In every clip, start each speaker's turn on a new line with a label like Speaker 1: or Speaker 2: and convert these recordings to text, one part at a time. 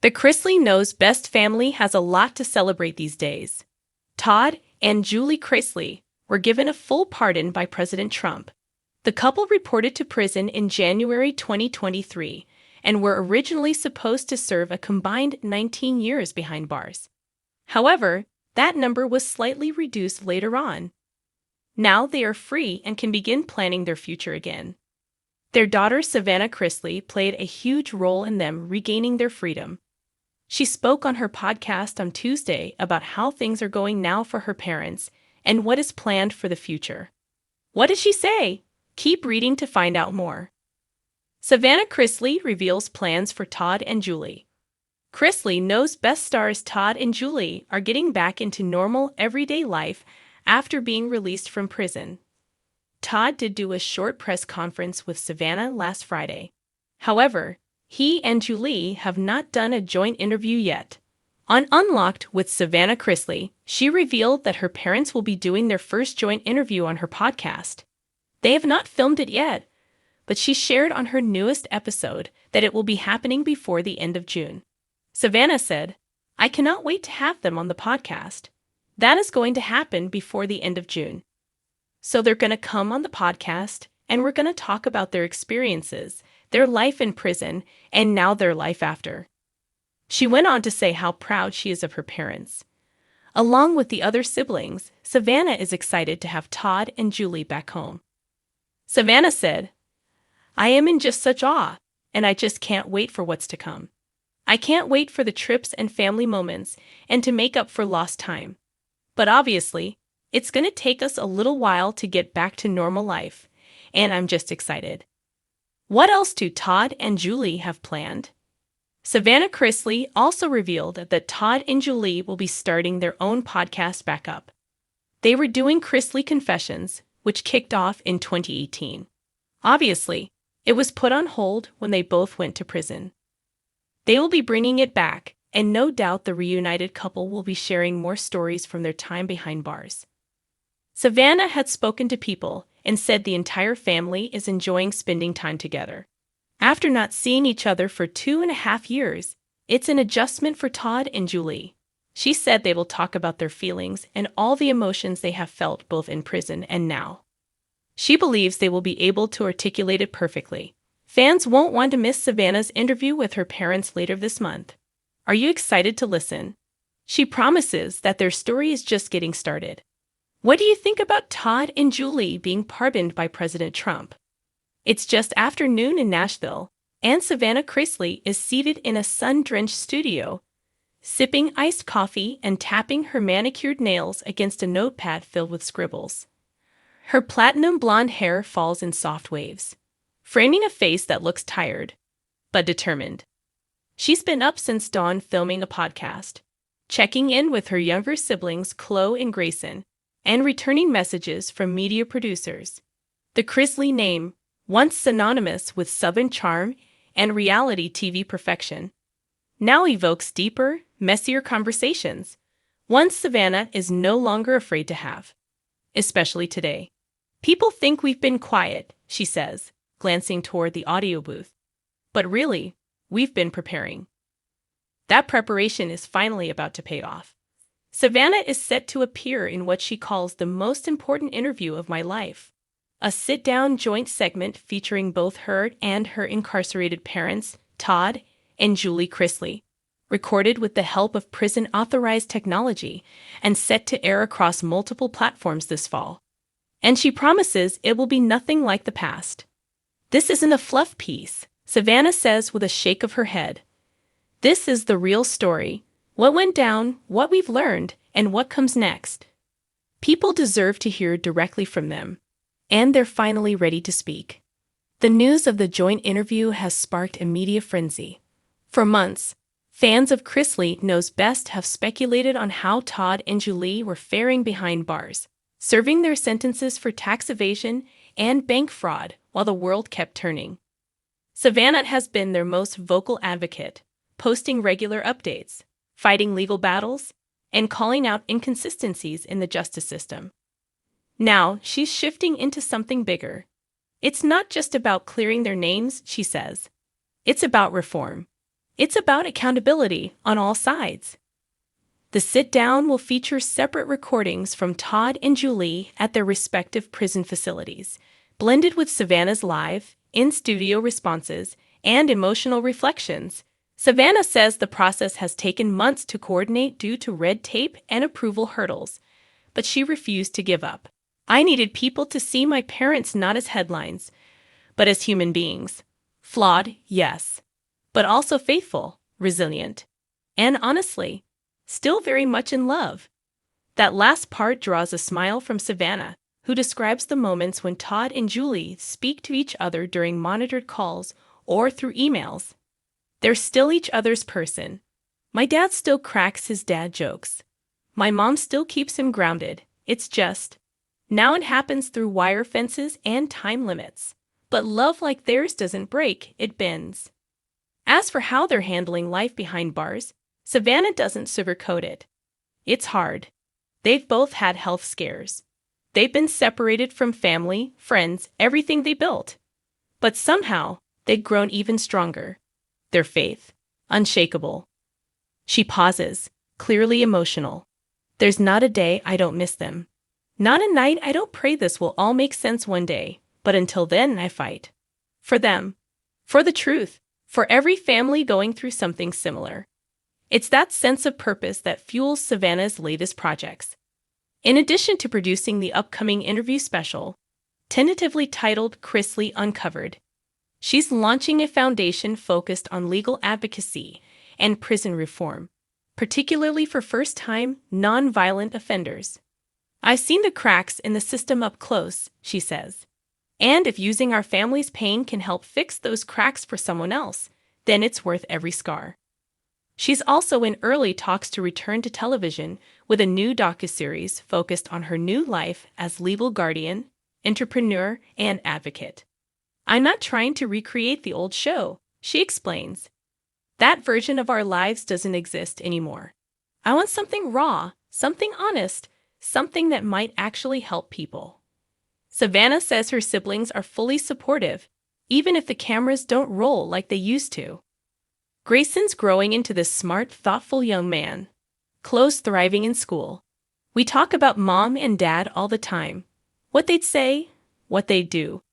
Speaker 1: The Chrisley Knows Best family has a lot to celebrate these days. Todd and Julie Chrisley were given a full pardon by President Trump. The couple reported to prison in January 2023 and were originally supposed to serve a combined 19 years behind bars. However, that number was slightly reduced later on. Now they are free and can begin planning their future again. Their daughter Savannah Chrisley played a huge role in them regaining their freedom. She spoke on her podcast on Tuesday about how things are going now for her parents and what is planned for the future. What did she say? Keep reading to find out more. Savannah Chrisley reveals plans for Todd and Julie. Chrisley Knows Best stars Todd and Julie are getting back into normal, everyday life after being released from prison. Todd did do a short press conference with Savannah last Friday. However, he and Julie have not done a joint interview yet. On Unlocked with Savannah Chrisley, she revealed that her parents will be doing their first joint interview on her podcast. They have not filmed it yet, but she shared on her newest episode that it will be happening before the end of June. Savannah said, "I cannot wait to have them on the podcast. That is going to happen before the end of June. So they're going to come on the podcast, and we're going to talk about their experiences, their life in prison, and now their life after." She went on to say how proud she is of her parents. Along with the other siblings, Savannah is excited to have Todd and Julie back home. Savannah said, "I am in just such awe, and I just can't wait for what's to come. I can't wait for the trips and family moments and to make up for lost time. But obviously, it's going to take us a little while to get back to normal life, and I'm just excited." What else do Todd and Julie have planned? Savannah Chrisley also revealed that Todd and Julie will be starting their own podcast back up. They were doing Chrisley Confessions, which kicked off in 2018. Obviously, it was put on hold when they both went to prison. They will be bringing it back, and no doubt the reunited couple will be sharing more stories from their time behind bars. Savannah had spoken to People and said the entire family is enjoying spending time together. After not seeing each other for 2.5 years, it's an adjustment for Todd and Julie. She said they will talk about their feelings and all the emotions they have felt both in prison and now. She believes they will be able to articulate it perfectly. Fans won't want to miss Savannah's interview with her parents later this month. Are you excited to listen? She promises that their story is just getting started. What do you think about Todd and Julie being pardoned by President Trump? It's just after noon in Nashville, and Savannah Chrisley is seated in a sun-drenched studio, sipping iced coffee and tapping her manicured nails against a notepad filled with scribbles. Her platinum blonde hair falls in soft waves, framing a face that looks tired, but determined. She's been up since dawn filming a podcast, checking in with her younger siblings Chloe and Grayson, and returning messages from media producers. The Chrisley name, once synonymous with Southern charm and reality TV perfection, now evokes deeper, messier conversations, ones Savannah is no longer afraid to have. Especially today. "People think we've been quiet," she says, glancing toward the audio booth. "But really, we've been preparing." That preparation is finally about to pay off. Savannah is set to appear in what she calls the most important interview of my life, a sit-down joint segment featuring both her and her incarcerated parents, Todd and Julie Chrisley, recorded with the help of prison-authorized technology and set to air across multiple platforms this fall. And she promises it will be nothing like the past. "This isn't a fluff piece," Savannah says with a shake of her head. "This is the real story. What went down, what we've learned, and what comes next." People deserve to hear directly from them, and they're finally ready to speak. The news of the joint interview has sparked a media frenzy. For months, fans of Chrisley Knows Best have speculated on how Todd and Julie were faring behind bars, serving their sentences for tax evasion and bank fraud while the world kept turning. Savannah has been their most vocal advocate, posting regular updates, fighting legal battles, and calling out inconsistencies in the justice system. Now, she's shifting into something bigger. It's not just about clearing their names, she says. It's about reform. It's about accountability on all sides. The sit-down will feature separate recordings from Todd and Julie at their respective prison facilities, blended with Savannah's live, in-studio responses and emotional reflections. Savannah says the process has taken months to coordinate due to red tape and approval hurdles, but she refused to give up. I needed people to see my parents not as headlines, but as human beings. Flawed, yes, but also faithful, resilient, and honestly, still very much in love. That last part draws a smile from Savannah, who describes the moments when Todd and Julie speak to each other during monitored calls or through emails. They're still each other's person. My dad still cracks his dad jokes. My mom still keeps him grounded. It's just, now it happens through wire fences and time limits. But love like theirs doesn't break, it bends. As for how they're handling life behind bars, Savannah doesn't sugarcoat it. It's hard. They've both had health scares. They've been separated from family, friends, everything they built. But somehow, they've grown even stronger. Their faith, unshakable. She pauses, clearly emotional. There's not a day I don't miss them. Not a night I don't pray this will all make sense one day, but until then I fight. For them. For the truth. For every family going through something similar. It's that sense of purpose that fuels Savannah's latest projects. In addition to producing the upcoming interview special, tentatively titled Chrisley Uncovered, she's launching a foundation focused on legal advocacy and prison reform, particularly for first-time, non-violent offenders. I've seen the cracks in the system up close, she says. And if using our family's pain can help fix those cracks for someone else, then it's worth every scar. She's also in early talks to return to television with a new docuseries focused on her new life as legal guardian, entrepreneur, and advocate. I'm not trying to recreate the old show, she explains. That version of our lives doesn't exist anymore. I want something raw, something honest, something that might actually help people. Savannah says her siblings are fully supportive, even if the cameras don't roll like they used to. Grayson's growing into this smart, thoughtful young man. Chloe's thriving in school. We talk about mom and dad all the time. What they'd say, what they'd do.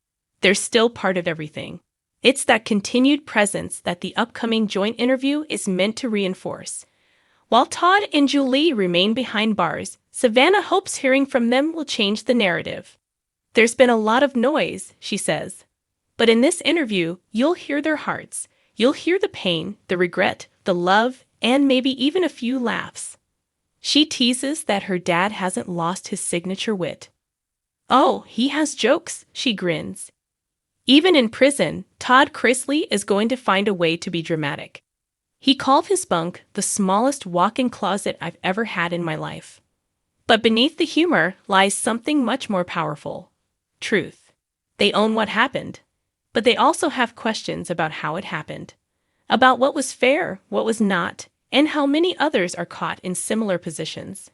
Speaker 1: They're still part of everything. It's that continued presence that the upcoming joint interview is meant to reinforce. While Todd and Julie remain behind bars, Savannah hopes hearing from them will change the narrative. There's been a lot of noise, she says. But in this interview, you'll hear their hearts. You'll hear the pain, the regret, the love, and maybe even a few laughs. She teases that her dad hasn't lost his signature wit. Oh, he has jokes, she grins. Even in prison, Todd Chrisley is going to find a way to be dramatic. He called his bunk the smallest walk-in closet I've ever had in my life. But beneath the humor lies something much more powerful. Truth. They own what happened. But they also have questions about how it happened, about what was fair, what was not, and how many others are caught in similar positions.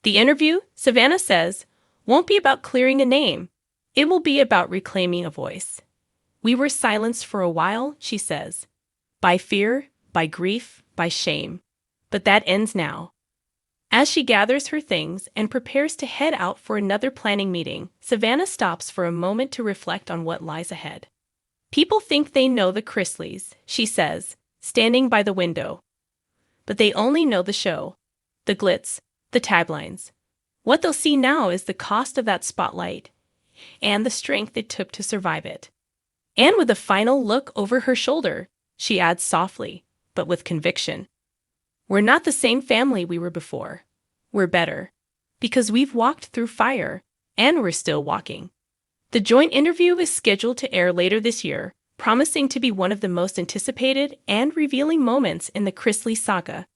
Speaker 1: The interview, Savannah says, won't be about clearing a name. It will be about reclaiming a voice. We were silenced for a while, she says, by fear, by grief, by shame. But that ends now. As she gathers her things and prepares to head out for another planning meeting, Savannah stops for a moment to reflect on what lies ahead. People think they know the Chrisleys, she says, standing by the window. But they only know the show, the glitz, the taglines. What they'll see now is the cost of that spotlight and the strength it took to survive it. And with a final look over her shoulder, she adds softly, but with conviction. We're not the same family we were before. We're better. Because we've walked through fire, and we're still walking. The joint interview is scheduled to air later this year, promising to be one of the most anticipated and revealing moments in the Chrisley saga.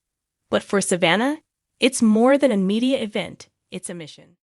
Speaker 1: But for Savannah, it's more than a media event, it's a mission.